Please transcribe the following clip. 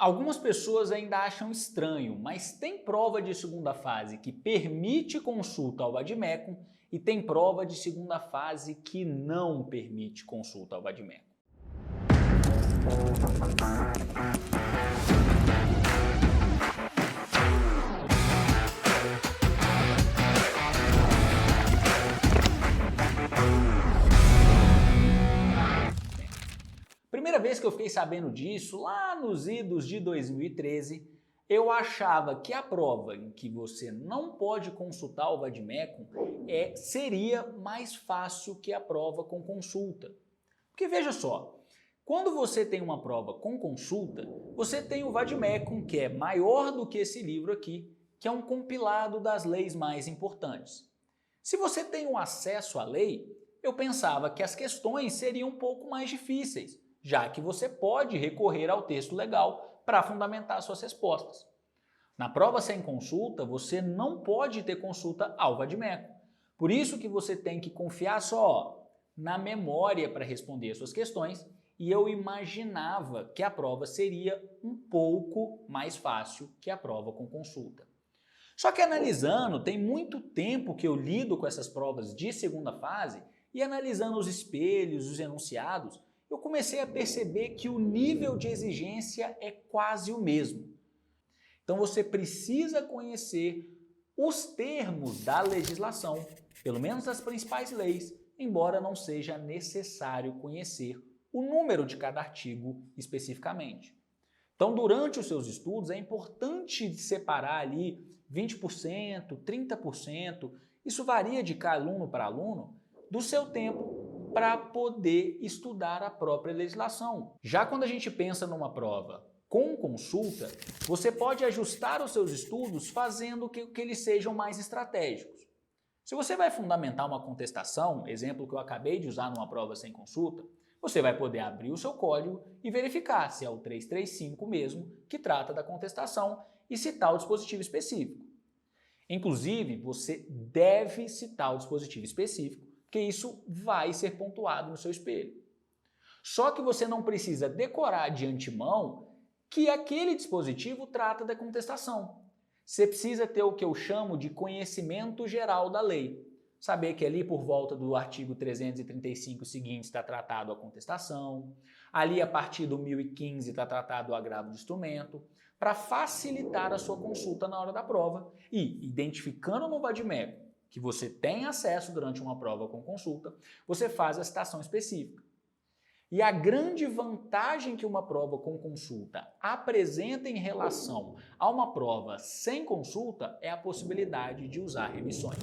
Algumas pessoas ainda acham estranho, mas tem prova de segunda fase que permite consulta ao vade-mecum e tem prova de segunda fase que não permite consulta ao vade-mecum. Primeira vez que eu fiquei sabendo disso, lá nos idos de 2013, eu achava que a prova em que você não pode consultar o vade-mecum seria mais fácil que a prova com consulta. Porque veja só, quando você tem uma prova com consulta, você tem o vade-mecum, que é maior do que esse livro aqui, que é um compilado das leis mais importantes. Se você tem um acesso à lei, eu pensava que as questões seriam um pouco mais difíceis, já que você pode recorrer ao texto legal para fundamentar suas respostas. Na prova sem consulta, você não pode ter consulta ao vade-mecum. Por isso que você tem que confiar só na memória para responder suas questões, e eu imaginava que a prova seria um pouco mais fácil que a prova com consulta. Só que analisando, tem muito tempo que eu lido com essas provas de segunda fase e analisando os espelhos, os enunciados, eu comecei a perceber que o nível de exigência é quase o mesmo. Então você precisa conhecer os termos da legislação, pelo menos das principais leis, embora não seja necessário conhecer o número de cada artigo especificamente. Então, durante os seus estudos, é importante separar ali 20%, 30%, isso varia de cada aluno para aluno, do seu tempo para poder estudar a própria legislação. Já quando a gente pensa numa prova com consulta, você pode ajustar os seus estudos fazendo que eles sejam mais estratégicos. Se você vai fundamentar uma contestação, exemplo que eu acabei de usar numa prova sem consulta, você vai poder abrir o seu código e verificar se é o 335 mesmo que trata da contestação e citar o dispositivo específico. Inclusive, você deve citar o dispositivo específico, porque isso vai ser pontuado no seu espelho. Só que você não precisa decorar de antemão que aquele dispositivo trata da contestação. Você precisa ter o que eu chamo de conhecimento geral da lei. Saber que ali por volta do artigo 335 seguinte está tratado a contestação, ali a partir do 1015 está tratado o agravo de instrumento, para facilitar a sua consulta na hora da prova e, identificando no vade-mecum que você tem acesso durante uma prova com consulta, você faz a citação específica. E a grande vantagem que uma prova com consulta apresenta em relação a uma prova sem consulta é a possibilidade de usar revisões.